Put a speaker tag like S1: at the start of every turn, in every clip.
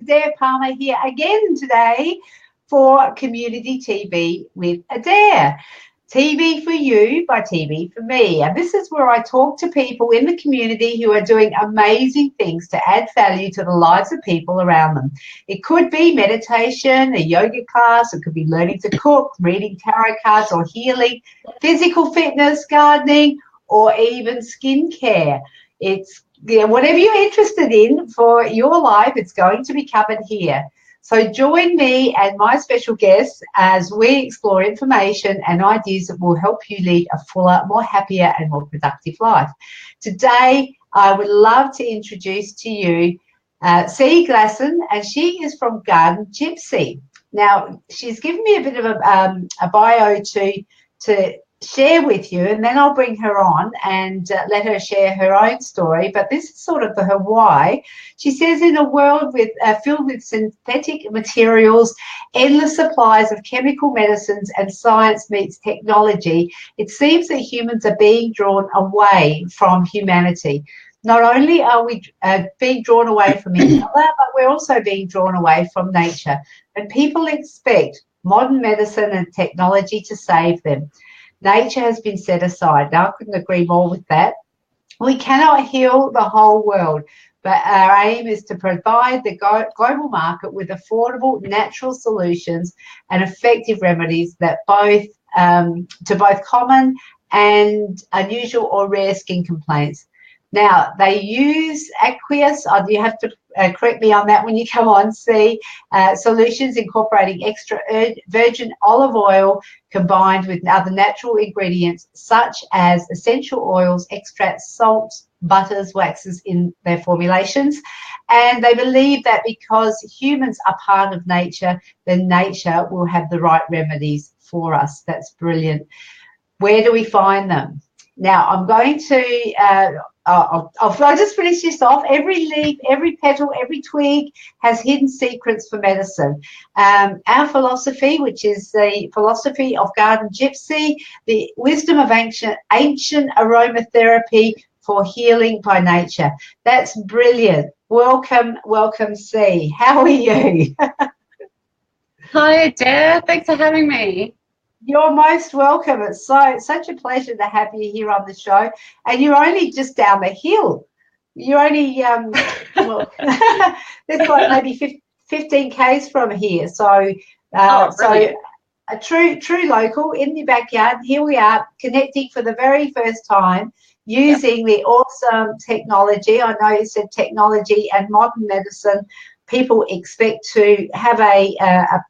S1: Adaire Palmer here again today for Community TV with Adaire. TV for you by TV for me. And this is where I talk to people in the community who are doing amazing things to add value to the lives of people around them. It could be meditation, a yoga class, it could be learning to cook, reading tarot cards or healing, physical fitness, gardening, or even skincare. It's whatever you're interested in for your life, it's going to be covered here. So join me and my special guests as we explore information and ideas that will help you lead a fuller, more happier and more productive life. Today, I would love to introduce to you Glasson, and she is from Garden Gypsy. Now, she's given me a bit of a bio to share with you, and then I'll bring her on and let her share her own story. But this is sort of her why. She says, in a world filled with synthetic materials, endless supplies of chemical medicines, and science meets technology, it seems that humans are being drawn away from humanity. Not only are we being drawn away from each other, but we're also being drawn away from nature. And people expect modern medicine and technology to save them. Nature has been set aside. Now, I couldn't agree more with that. We cannot heal the whole world, but our aim is to provide the global market with affordable natural solutions and effective remedies that to both common and unusual or rare skin complaints. Now, they use aqueous, you have to correct me on that when you come on, solutions incorporating extra virgin olive oil combined with other natural ingredients such as essential oils, extracts, salts, butters, waxes in their formulations. And they believe that because humans are part of nature, then nature will have the right remedies for us. That's brilliant. Where do we find them? Now, I'm going to... I'll just finish this off. Every leaf, every petal, every twig has hidden secrets for medicine. Our philosophy, which is the philosophy of Garden Gypsy, the wisdom of ancient aromatherapy for healing by nature. That's brilliant. Welcome, C. How are you?
S2: Hi, Adaire. Thanks for having me.
S1: You're most welcome. It's such a pleasure to have you here on the show. And you're only just down the hill. You're only, there's like maybe 15 Ks from here. So, so a true local in your backyard. Here we are connecting for the very first time using the awesome technology. I know you said technology and modern medicine. People expect to have a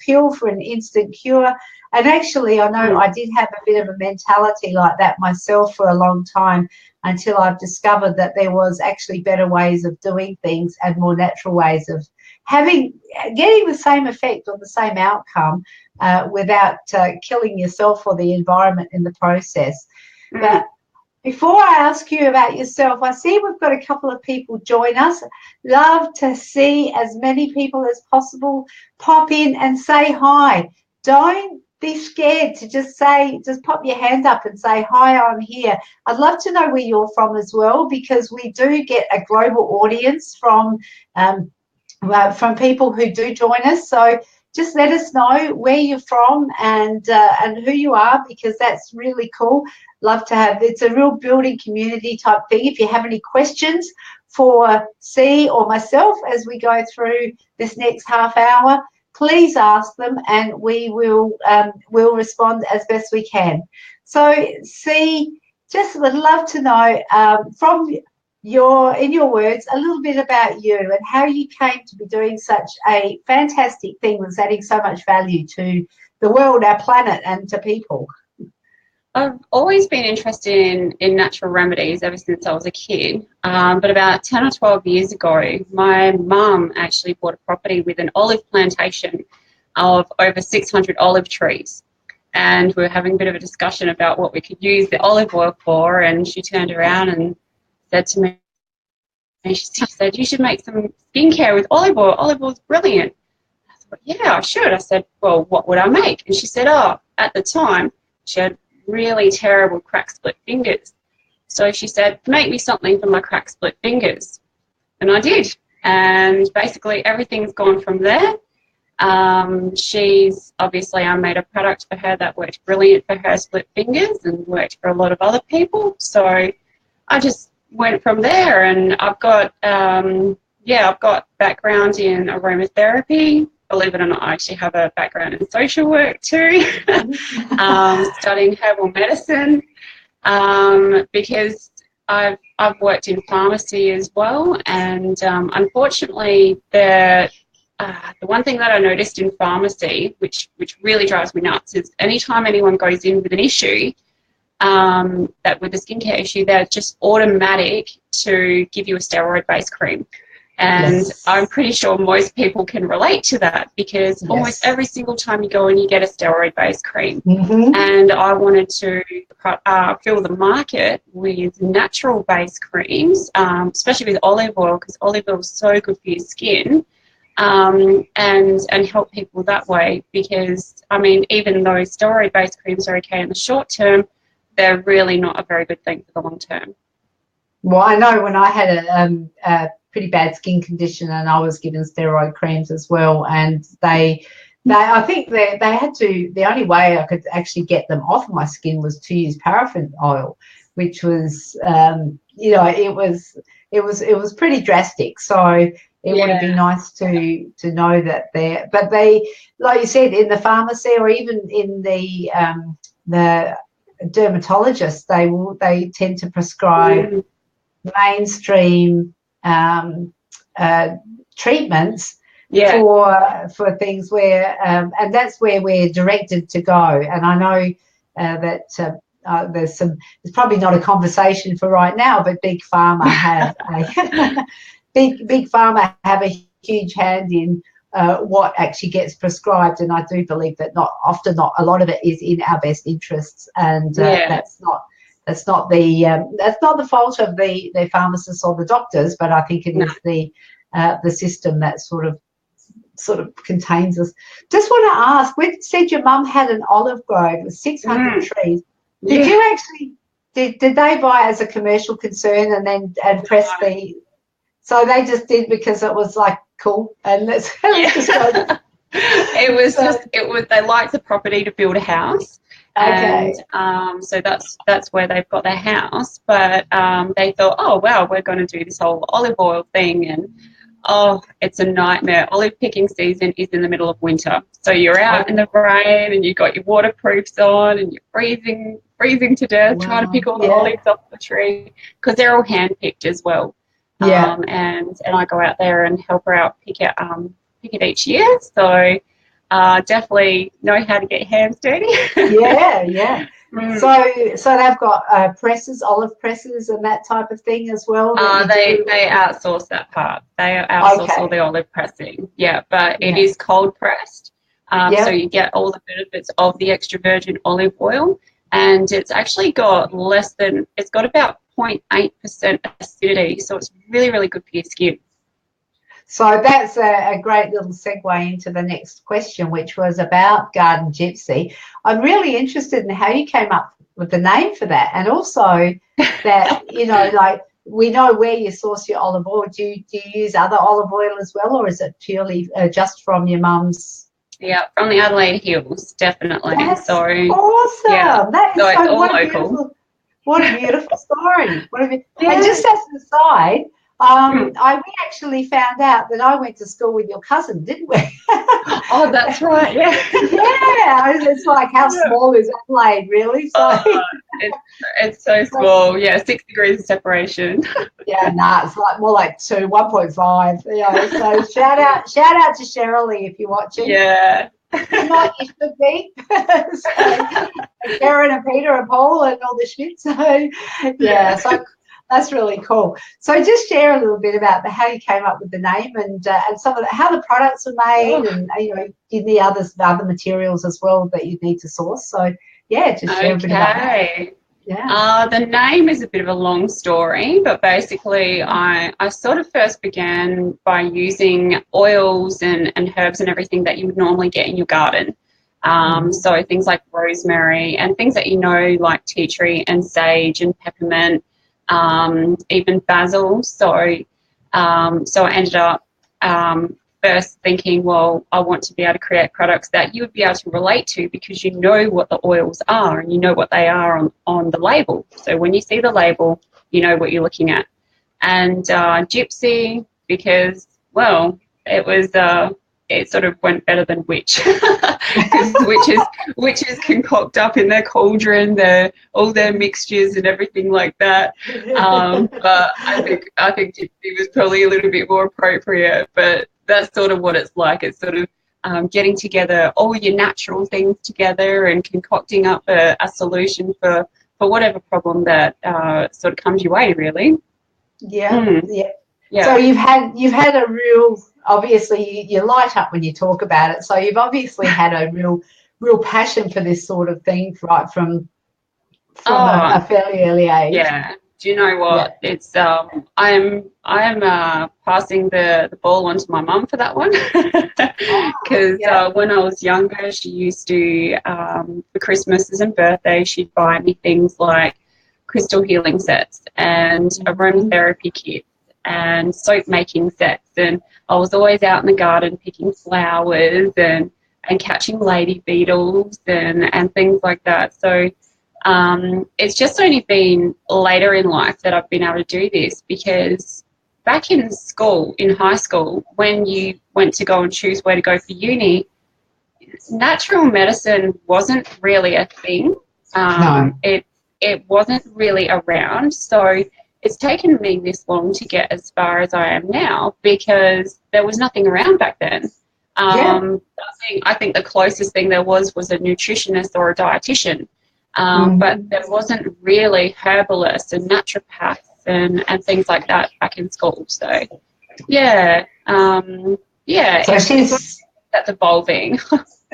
S1: pill for an instant cure. And actually, I know I did have a bit of a mentality like that myself for a long time until I've discovered that there was actually better ways of doing things and more natural ways of getting the same effect or the same outcome without killing yourself or the environment in the process. But before I ask you about yourself, I see we've got a couple of people join us. Love to see as many people as possible pop in and say hi. Don't be scared to just pop your hand up and say, hi, I'm here. I'd love to know where you're from as well, because we do get a global audience from people who do join us. So just let us know where you're from and who you are, because that's really cool. Love to have, it's a real building community type thing. If you have any questions for C or myself as we go through this next half hour, please ask them and we will respond as best we can. So, C, just would love to know from in your words, a little bit about you and how you came to be doing such a fantastic thing that's adding so much value to the world, our planet, and to people.
S2: I've always been interested in natural remedies ever since I was a kid, but about 10 or 12 years ago, my mum actually bought a property with an olive plantation of over 600 olive trees, and we were having a bit of a discussion about what we could use the olive oil for, and she turned around and said to me, she said, you should make some skincare with olive oil. Olive oil is brilliant. I thought, yeah, I should. I said, well, what would I make? And she said, oh, at the time, she had really terrible crack split fingers. So she said, make me something for my crack split fingers. And I did. and basically everything's gone from there. She's obviously, I made a product for her that worked brilliant for her split fingers and worked for a lot of other people. So I just went from there, and I've got I've got background in aromatherapy. Believe it or not, I actually have a background in social work too, studying herbal medicine, because I've worked in pharmacy as well, and unfortunately the one thing that I noticed in pharmacy, which really drives me nuts, is anytime anyone goes in with an issue, that with a skincare issue, they're just automatic to give you a steroid-based cream. And
S1: Yes.
S2: I'm pretty sure most people can relate to that, because almost every single time you go in, you get a steroid-based cream.
S1: Mm-hmm.
S2: And I wanted to fill the market with natural-based creams, especially with olive oil, because olive oil is so good for your skin, and help people that way. Because, I mean, even though steroid-based creams are okay in the short term, they're really not a very good thing for the long term.
S1: Well, I know when I had a pretty bad skin condition, and I was given steroid creams as well, and I think they had to, the only way I could actually get them off my skin was to use paraffin oil, which was it was pretty drastic. So it would have been nice to know that but they, like you said, in the pharmacy or even in the dermatologists, they tend to prescribe mainstream treatments for things where and that's where we're directed to go. And I know that there's probably not a conversation for right now, but big pharma have big pharma have a huge hand in what actually gets prescribed, and I do believe that not a lot of it is in our best interests, and that's not the fault of the pharmacists or the doctors, but I think it is the system that sort of contains us. Just want to ask, when you said your mum had an olive grove with 600 trees, did you actually did they buy as a commercial concern and press the? So they just did because it was like cool, and let's just go.
S2: It was they liked the property to build a house.
S1: Okay.
S2: And so that's where they've got their house. But they thought, oh, wow, we're going to do this whole olive oil thing. And, it's a nightmare. Olive picking season is in the middle of winter. So you're out in the rain and you've got your waterproofs on and you're freezing to death, trying to pick all the olives off the tree, because they're all hand-picked as well. And I go out there and help her out pick it each year. So definitely know how to get hands dirty. So they've got presses, olive presses, and that type of thing as well. They outsource that part. They outsource all the olive pressing. But it is cold pressed, so you get all the benefits of the extra virgin olive oil, and it's actually got it's got about 0.8% acidity, so it's really, really good for your skin.
S1: So that's a great little segue into the next question, which was about Garden Gypsy. I'm really interested in how you came up with the name for that, and also that, like, we know where you source your olive oil. Do you use other olive oil as well, or is it purely just from your mum's?
S2: Yeah, from the Adelaide Hills, definitely.
S1: That's awesome.
S2: Yeah.
S1: That is
S2: so it's all local.
S1: What a beautiful story. And just as an aside, we actually found out that I went to school with your cousin, didn't we?
S2: Oh, that's right. Yeah.
S1: It's like, how small is Adelaide, really? So
S2: it's so small. 6 degrees of separation.
S1: It's like more like 1.5. So shout out to Shirley if you're watching.
S2: Yeah.
S1: If not, you should be. So, Karen and Peter and Paul and all the shit. So so that's really cool. So just share a little bit about how you came up with the name and some of how the products were made, and you need other materials as well that you need to source. So just share a bit about that.
S2: The name is a bit of a long story, but basically I sort of first began by using oils and herbs and everything that you would normally get in your garden. So things like rosemary and things that like tea tree and sage and peppermint, even basil. So So I ended up first thinking, well, I want to be able to create products that you would be able to relate to, because you know what the oils are and you know what they are on the label. So when you see the label, you know what you're looking at. And Gypsy, because, well, it sort of went better than witch, because witches concoct up in their cauldron all their mixtures and everything like that. But I think Gypsy was probably a little bit more appropriate. But that's sort of what it's like. It's sort of getting together all your natural things together and concocting up a solution for whatever problem that sort of comes your way, really.
S1: Yeah, yeah.
S2: Yeah.
S1: So you've had a real, obviously you light up when you talk about it. So you've obviously had a real passion for this sort of thing right from a fairly early age.
S2: Yeah. Do you know what?
S1: Yeah.
S2: It's I'm passing the ball on to my mum for that one, because when I was younger, she used to for Christmases and birthdays, she'd buy me things like crystal healing sets and aromatherapy kits and soap making sets, and I was always out in the garden picking flowers and catching lady beetles and things like that. So it's just only been later in life that I've been able to do this, because back in school, in high school, when you went to go and choose where to go for uni, natural medicine wasn't really a thing.
S1: No.
S2: It wasn't really around. So it's taken me this long to get as far as I am now, because there was nothing around back then. I think the closest thing there was a nutritionist or a dietitian. But there wasn't really herbalists and naturopaths and things like that back in school. So, yeah. So that's evolving.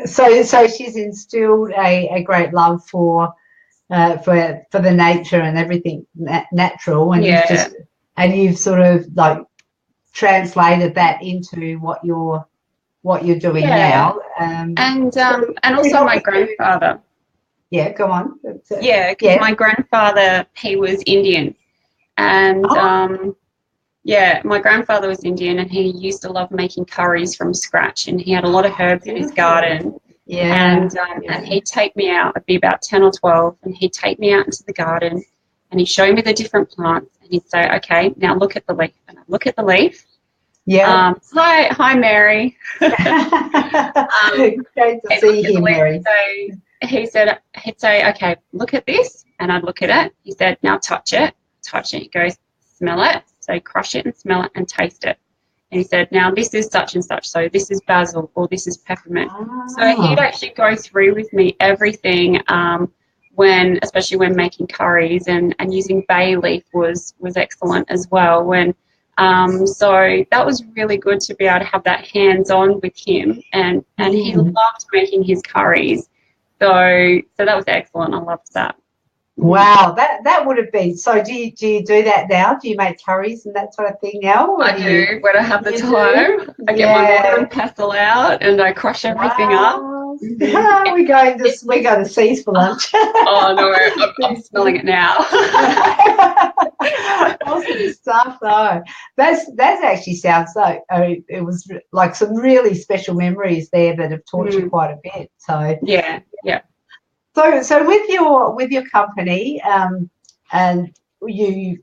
S1: So she's instilled a great love for the nature and everything natural, and you've sort of like translated that into what you're doing now.
S2: And also my grandfather.
S1: Yeah, go on.
S2: Because my grandfather, he was Indian. And, my grandfather was Indian, and he used to love making curries from scratch, and he had a lot of herbs in his garden. And he'd take me out, I'd be about 10 or 12, and he'd take me out into the garden, and he'd show me the different plants, and he'd say, okay, now look at the leaf. And I'd look at the leaf. Yeah. Hi, Mary.
S1: Great to see you, Mary.
S2: He'd say, okay, look at this, and I'd look at it. He said, now touch it. He goes, smell it. So crush it and smell it and taste it. And he said, now this is such and such. So this is basil, or this is peppermint. So he'd actually go through with me everything, especially when making curries, and using bay leaf was excellent as well. So that was really good to be able to have that hands-on with him, and he loved making his curries. So that was excellent. I loved that.
S1: Wow, that would have been. So do you do that now? Do you make curries and that sort of thing now?
S2: I do when I have the time. I get my mortar and pestle out, and I crush everything up.
S1: We're going to C's for lunch.
S2: Oh no, I'm smelling it now.
S1: Awesome stuff, though. That actually sounds like it was like some really special memories there that have taught you quite a bit. So
S2: yeah.
S1: So with your company, and we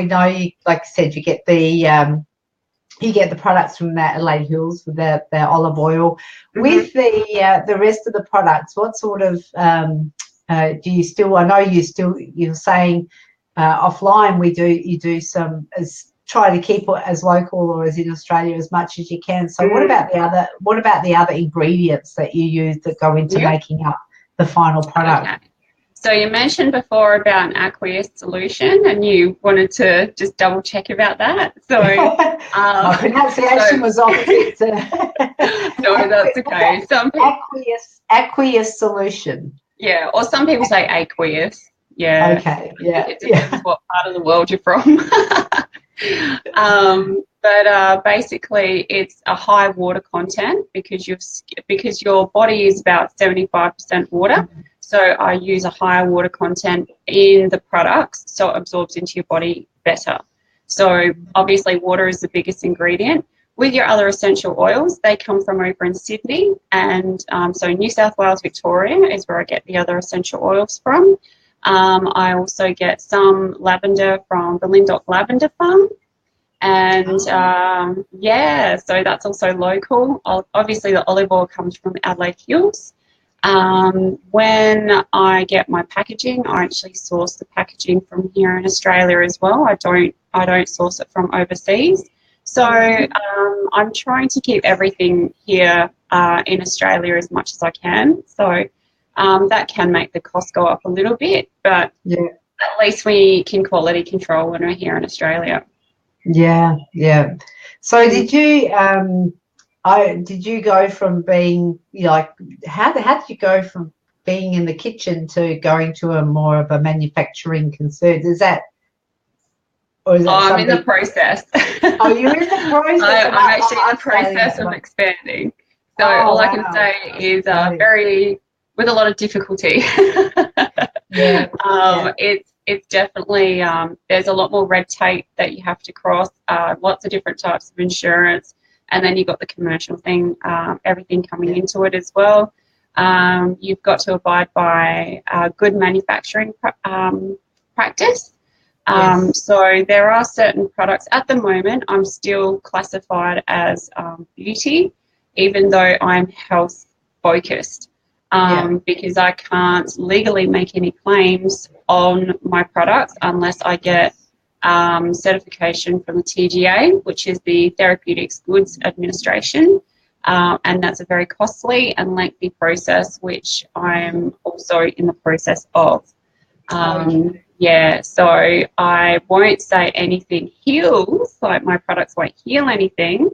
S1: know you, like I said, you get the products from that Lady Hills with the olive oil. With the rest of the products, what sort of do you still? I know you're saying offline you do some try to keep it as local or as in Australia as much as you can. So what about the other ingredients that you use that go into making up the final product?
S2: Okay. So you mentioned before about an aqueous solution, and you wanted to just double check about that. So
S1: my pronunciation was off.
S2: No, that's okay. Some
S1: aqueous solution.
S2: Yeah, or some people say aqueous. Yeah.
S1: Okay. Yeah.
S2: It depends what part of the world you're from. But basically, it's a high water content because your body is about 75% water. So I use a higher water content in the products, so it absorbs into your body better. So obviously water is the biggest ingredient. With your other essential oils, they come from over in Sydney, and so New South Wales, Victoria is where I get the other essential oils from. I also get some lavender from the Lindock Lavender Farm, and yeah, so that's also local. Obviously, the olive oil comes from Adelaide Hills. When I get my packaging, I actually source the packaging from here in Australia as well. I don't source it from overseas. So I'm trying to keep everything here in Australia as much as I can. So that can make the cost go up a little bit, but at least we can quality control when we're here in Australia.
S1: Yeah, yeah. So did you go from being, you know, like how did you go from being in the kitchen to going to a more of a manufacturing concern? Is that
S2: I'm in the process.
S1: Oh, you're in the process.
S2: I'm actually in the process of expanding. So all I can say is with a lot of difficulty. It's definitely there's a lot more red tape that you have to cross. Lots of different types of insurance, and then you've got the commercial thing, everything coming into it as well. You've got to abide by good manufacturing practice. So there are certain products at the moment I'm still classified as beauty, even though I'm health focused, because I can't legally make any claims on my products unless I get certification from the TGA, which is the Therapeutics Goods Administration, and that's a very costly and lengthy process, which I'm also in the process of. Yeah, so I won't say anything heals, like my products won't heal anything,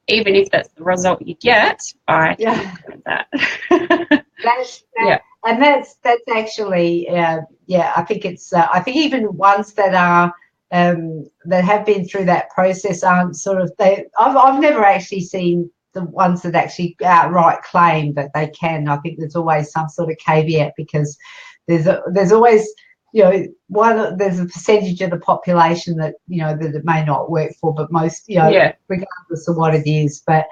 S2: even if that's the result you get. I can't do that.
S1: And that's actually I think it's I think even ones that are that have been through that process aren't sort of I've never actually seen the ones that actually outright claim that they can. I think there's always some sort of caveat, because there's always, you know, there's a percentage of the population that, you know, that it may not work for, but most, you know, regardless of what it is. But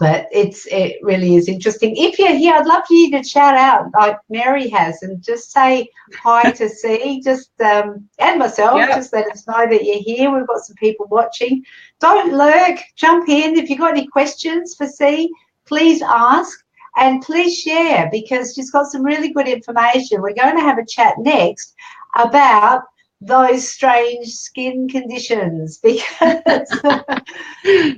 S1: but it really is interesting. If you're here, I'd love for you to shout out like Mary has, and just say hi to C, just and myself. Just let us know that you're here. We've got some people watching. Don't lurk, jump in. If you've got any questions for C, please ask. And please share, because she's got some really good information. We're going to have a chat next about those strange skin conditions, because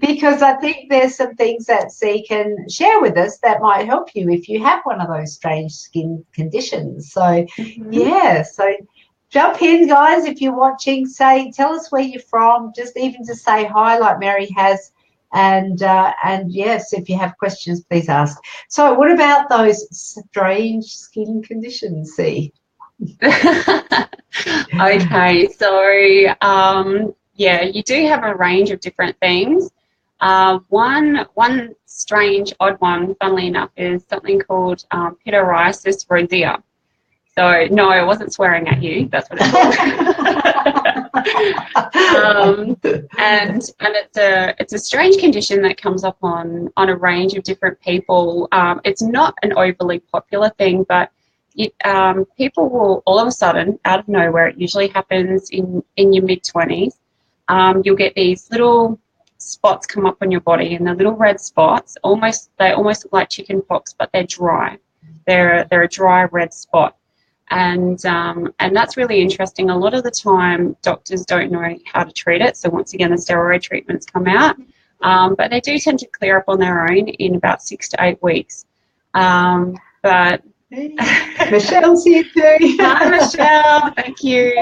S1: because I think there's some things that C can share with us that might help you if you have one of those strange skin conditions. So so jump in, guys. If you're watching, tell us where you're from, just even to say hi like Mary has. And yes, if you have questions, please ask. So what about those strange skin conditions, C?
S2: Okay, so you do have a range of different things. One strange, odd one, funnily enough, is something called pityriasis rosea. So no, I wasn't swearing at you. That's what it's called. And it's a strange condition that comes up on a range of different people. It's not an overly popular thing, but people will all of a sudden, out of nowhere, it usually happens in your mid-20s, you'll get these little spots come up on your body, and the little red spots they almost look like chicken pox, but they're dry. They're a dry red spot. And that's really interesting. A lot of the time, doctors don't know how to treat it. So once again, the steroid treatments come out, but they do tend to clear up on their own in about 6 to 8 weeks. But
S1: Michelle's here too.
S2: Hi, Michelle. Thank you.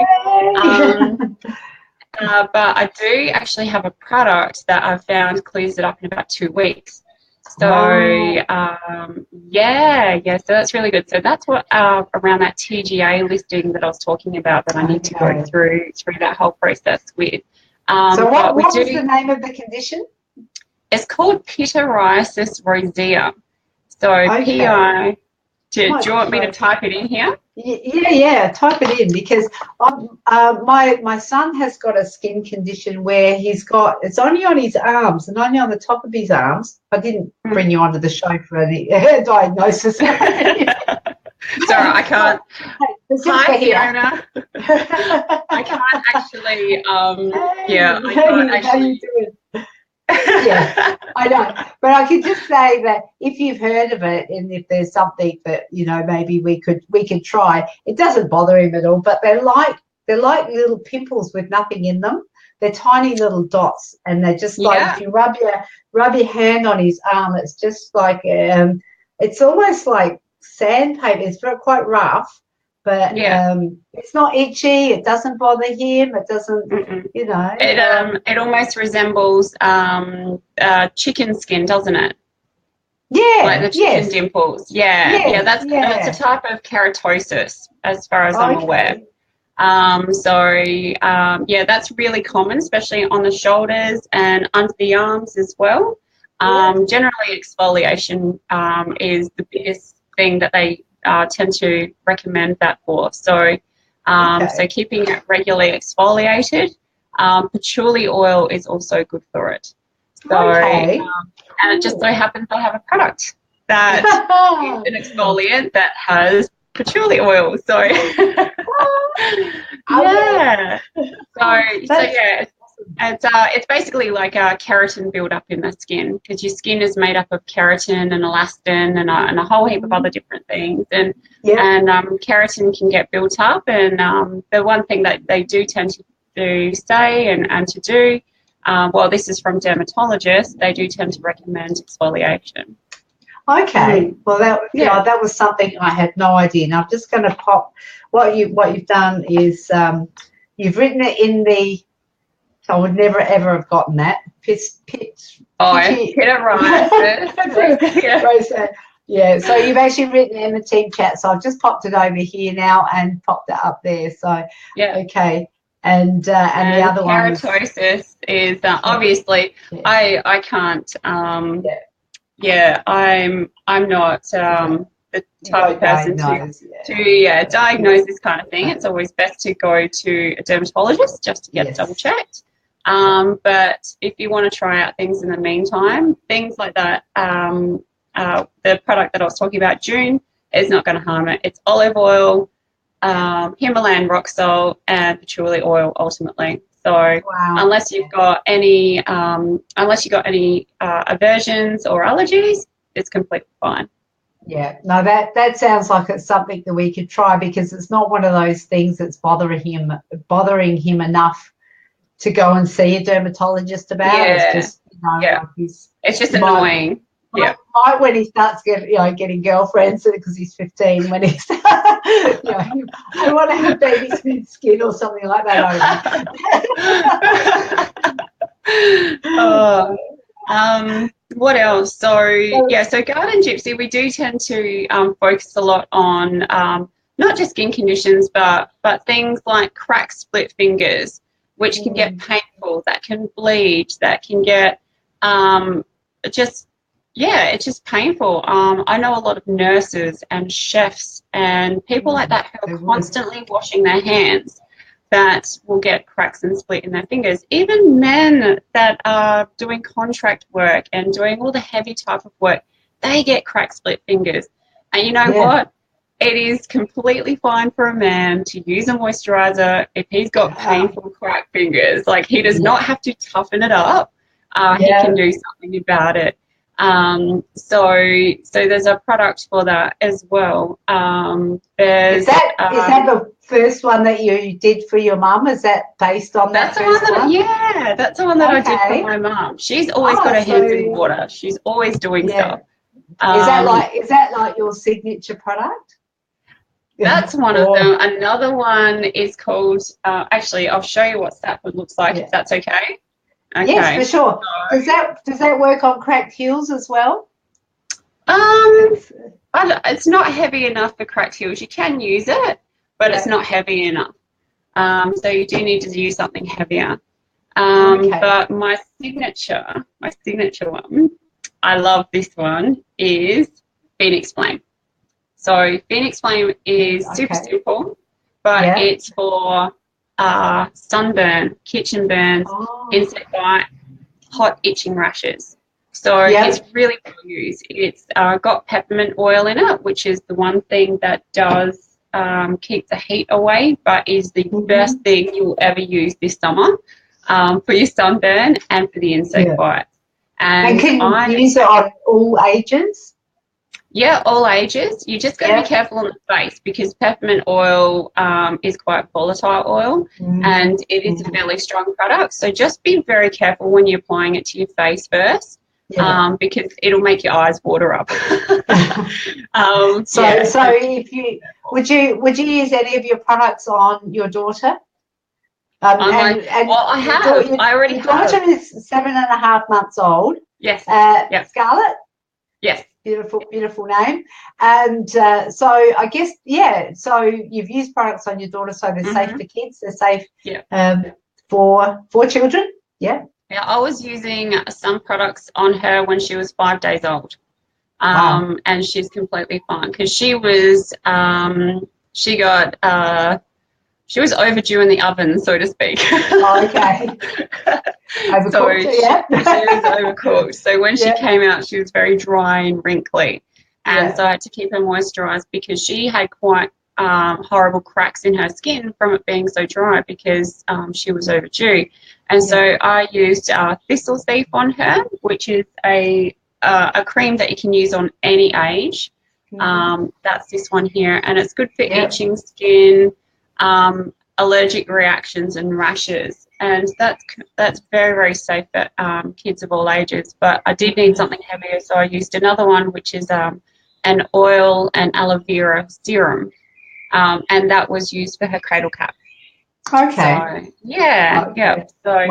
S2: But I do actually have a product that I've found clears it up in about 2 weeks. So so that's really good. So that's what around that TGA listing that I was talking about that I need to go through that whole process with.
S1: So what was the name of the condition?
S2: It's called pityriasis rosea. So PI. Do you want me to type it in here?
S1: Yeah, type it in because my son has got a skin condition where it's only on his arms and only on the top of his arms. I didn't bring you onto the show for any diagnosis.
S2: Sorry, I can't. Hi, Fiona. I can't actually. I can't actually.
S1: How you doing? Yeah, I know, but I could just say that if you've heard of it and if there's something that maybe we could try, it doesn't bother him at all. But they're like little pimples with nothing in them. They're tiny little dots, and they're just like if you rub your hand on his arm, it's just like it's almost like sandpaper. It's quite rough. But it's not itchy. It doesn't bother him. It doesn't,
S2: It almost resembles chicken skin, doesn't it?
S1: Yeah.
S2: Like the chicken dimples. Yeah. That's a type of keratosis, as far as I'm aware. That's really common, especially on the shoulders and under the arms as well. Generally, exfoliation is the biggest thing that they tend to recommend that for. So keeping it regularly exfoliated. Patchouli oil is also good for it. So, and it just so happens I have a product that is an exfoliant that has patchouli oil. So, it's basically like a keratin build-up in the skin because your skin is made up of keratin and elastin and a whole heap of other different things. And keratin can get built up. And the one thing that they do tend to say and to do, this is from dermatologists, they do tend to recommend exfoliation.
S1: Okay, well that was something I had no idea. Now I'm just going to pop. What you've done is you've written it in the. I would never ever have gotten that. Hit it right. Yeah, so you've actually written it in the team chat. So I've just popped it over here now and popped it up there. So okay, and the other one.
S2: Keratosis is obviously I can't. I'm not the type of person to diagnose this kind of thing. It's always best to go to a dermatologist just to get double checked. But if you want to try out things in the meantime, things like that, the product that I was talking about, June, is not going to harm it. It's olive oil, Himalayan rock salt, and patchouli oil ultimately. So unless you've got any aversions or allergies, it's completely fine.
S1: Yeah, no, that sounds like it's something that we could try because it's not one of those things that's bothering him enough to go and see a dermatologist about. It's just
S2: it's just annoying.
S1: Might when he starts getting girlfriends because he's 15 when he's I want to have baby smooth skin or something like that.
S2: What else? So Garden Gypsy, we do tend to focus a lot on not just skin conditions, but things like cracked split fingers, which can get painful, that can bleed, that can get it's just painful. I know a lot of nurses and chefs and people like that who are constantly washing their hands that will get cracks and split in their fingers. Even men that are doing contract work and doing all the heavy type of work, they get crack split fingers. And you know what? It is completely fine for a man to use a moisturizer if he's got painful cracked fingers. Like, he does not have to toughen it up. He can do something about it. So there's a product for that as well. Is that
S1: the first one that you did for your mum? Is that based on that first one?
S2: Yeah, that's the one that I did for my mum. She's always got her hands in water. She's always doing stuff.
S1: Is that like your signature product?
S2: That's one of them. Another one is called, actually, I'll show you what Stafford looks like, if that's okay. Okay.
S1: Yes, for sure. Does that work on cracked heels as well?
S2: It's not heavy enough for cracked heels. You can use it, but it's not heavy enough. So you do need to use something heavier. But my signature one, I love this one, is Phoenix Flame. So Phoenix Flame is super simple, but it's for sunburn, kitchen burns, insect bite, hot itching rashes. So it's really well used. It's got peppermint oil in it, which is the one thing that does keep the heat away, but is the best thing you'll ever use this summer for your sunburn and for the insect bite.
S1: And can you use it on all ages?
S2: Yeah, all ages. You just got to be careful on the face because peppermint oil is quite volatile oil and it is a fairly strong product. So just be very careful when you're applying it to your face first because it'll make your eyes water up.
S1: So if you would you use any of your products on your daughter?
S2: I have. I already have.
S1: Your daughter is 7.5 months old.
S2: Yes.
S1: Scarlett.
S2: Yes.
S1: Beautiful name. And so I guess, so you've used products on your daughter so they're safe for kids, they're safe for children. Yeah,
S2: I was using some products on her when she was 5 days old. And she's completely fine because she was she was overdue in the oven, so to speak.
S1: Okay. Overcooked,
S2: she was overcooked. So when she came out, she was very dry and wrinkly. And so I had to keep her moisturised because she had quite horrible cracks in her skin from it being so dry because she was overdue. And so I used thistle leaf on her, which is a cream that you can use on any age. That's this one here. And it's good for itching skin, allergic reactions and rashes, and that's very, very safe for kids of all ages. But I did need something heavier, so I used another one, which is an oil and aloe vera serum, and that was used for her cradle cap.
S1: Okay.
S2: So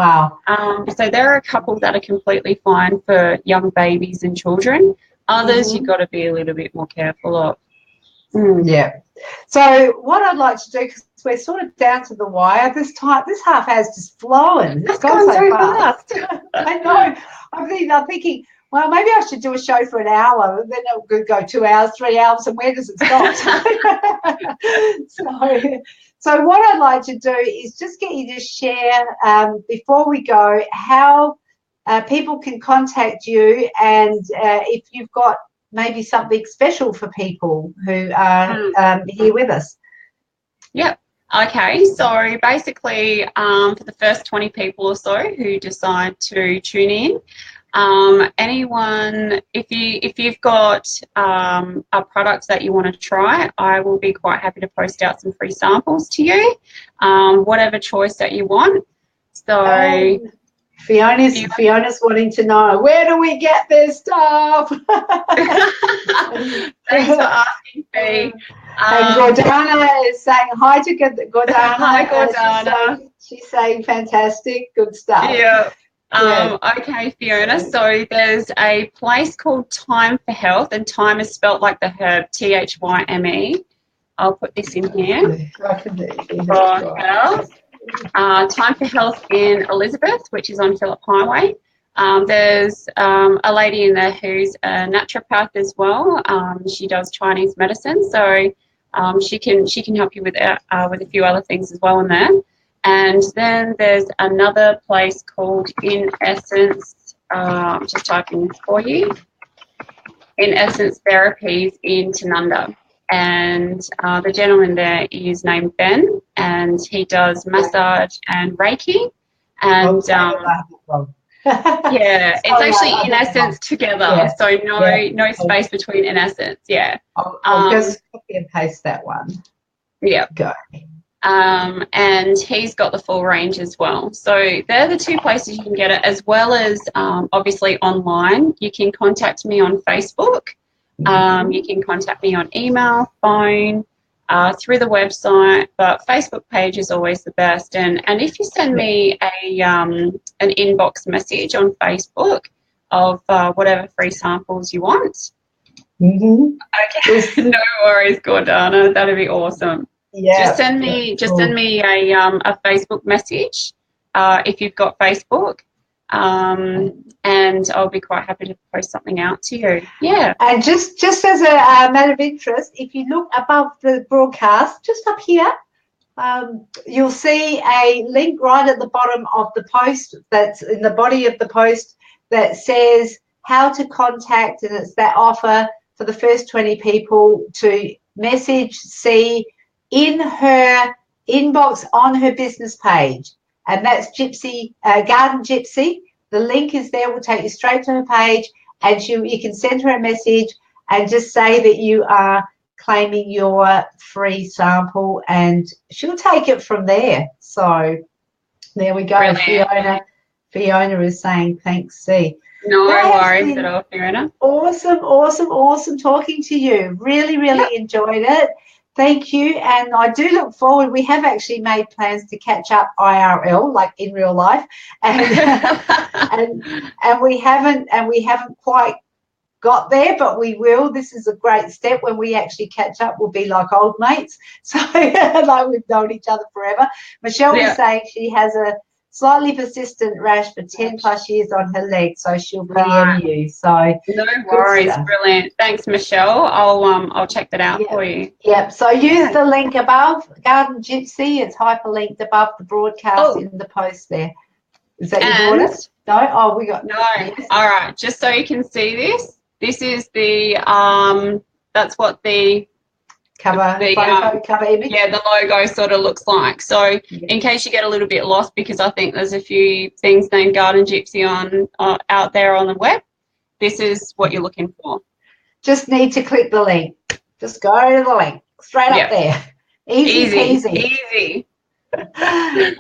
S2: so there are a couple that are completely fine for young babies and children. Others you've got to be a little bit more careful of.
S1: Yeah. So what I'd like to do, because we're sort of down to the wire, this half has just flown. It's gone so fast. I know. I'm thinking, well, maybe I should do a show for an hour, and then it could go 2 hours, 3 hours, and where does it stop? So what I'd like to do is just get you to share, before we go, how people can contact you, and if you've got maybe something special for people who are here with us.
S2: Yep. Okay. So basically, for the first 20 people or so who decide to tune in, anyone, if you've got a product that you want to try, I will be quite happy to post out some free samples to you, whatever choice that you want. So.
S1: Fiona's wanting to know, where do we get this stuff?
S2: Thanks for asking, Fee.
S1: And Gordana is saying hi to Gordana.
S2: Hi, Gordana.
S1: She's saying fantastic, good stuff.
S2: Yeah. Okay, Fiona. So there's a place called Time for Health, and Time is spelt like the herb, THYME. I'll put this in here. For health. Time for Health in Elizabeth, which is on Phillip Highway. There's a lady in there who's a naturopath as well. She does Chinese medicine, so she can help you with a few other things as well in there. And then there's another place called In Essence. I'm just typing this for you. In Essence Therapies in Tanunda. And the gentleman there is named Ben, and he does massage and Reiki. And it's actually In Essence together, so no space between In Essence.
S1: I'll just copy and paste that one.
S2: Yeah.
S1: Go.
S2: And he's got the full range as well. So they're the two places you can get it, as well as obviously online. You can contact me on Facebook. You can contact me on email, phone, through the website, but Facebook page is always the best. And if you send me an inbox message on Facebook of whatever free samples you want, okay, no worries, Gordana, that'd be awesome.
S1: Yeah.
S2: Just send me a Facebook message if you've got Facebook. and I'll be quite happy to post something out to you. Yeah.
S1: And just as a matter of interest, if you look above the broadcast, just up here, you'll see a link right at the bottom of the post, that's in the body of the post, that says how to contact, and it's that offer for the first 20 people to message C in her inbox on her business page. And that's Gypsy, Garden Gypsy. The link is there, will take you straight to her page, and you can send her a message and just say that you are claiming your free sample, and she'll take it from there. So there we go. Fiona is saying thanks, C.
S2: No worries at all, Fiona.
S1: Awesome talking to you. Really enjoyed it. Thank you, and I do look forward. We have actually made plans to catch up IRL, like in real life, and and we haven't quite got there, but we will. This is a great step. When we actually catch up, we'll be like old mates, so like we've known each other forever. Michelle was saying she has a slightly persistent rash for 10 plus years on her leg, so she'll PM you. So
S2: no worries. Brilliant. Thanks, Michelle. I'll check that out for you.
S1: Yep. So use the link above, Garden Gypsy. It's hyperlinked above the broadcast in the post there. Is that your daughter? No? Oh, we got...
S2: No. Yes. All right. Just so you can see this. This is the that's what the
S1: cover image.
S2: Yeah, the logo sort of looks like. So in case you get a little bit lost, because I think there's a few things named Garden Gypsy on out there on the web, this is what you're looking for.
S1: Just need to click the link. Just go to the link straight up there. Easy.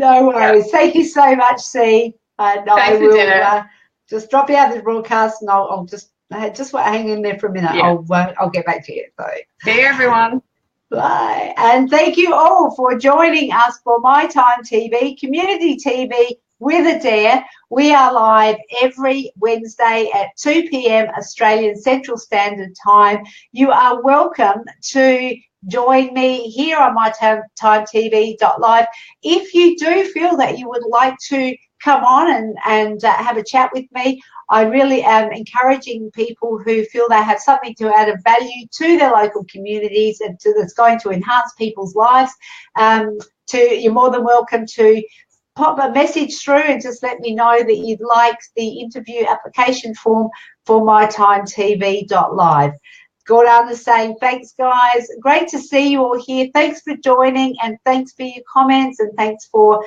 S1: No worries. Thank you so much, C. I will just drop you out of the broadcast, and I'll just hang in there for a minute. I'll get back to you. So
S2: see you, everyone.
S1: Bye. And thank you all for joining us for My Time TV, Community TV with Adaire. We are live every Wednesday at 2 p.m. Australian Central Standard Time. You are welcome to join me here on mytimetv.live. If you do feel that you would like to come on and have a chat with me, I really am encouraging people who feel they have something to add of value to their local communities and that's going to enhance people's lives. You're more than welcome to pop a message through and just let me know that you'd like the interview application form for mytimetv.live. Gordon is saying, thanks, guys. Great to see you all here. Thanks for joining, and thanks for your comments, and thanks for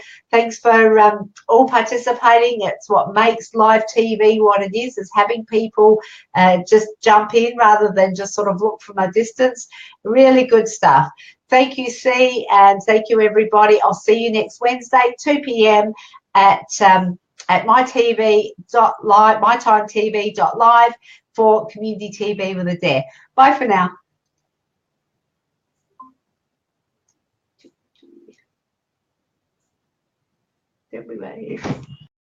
S1: all participating. It's what makes live TV what it is having people just jump in rather than just sort of look from a distance. Really good stuff. Thank you, C, and thank you, everybody. I'll see you next Wednesday, 2 p.m. at mytimetv.live for Community TV with Adaire. Bye for now. Everybody.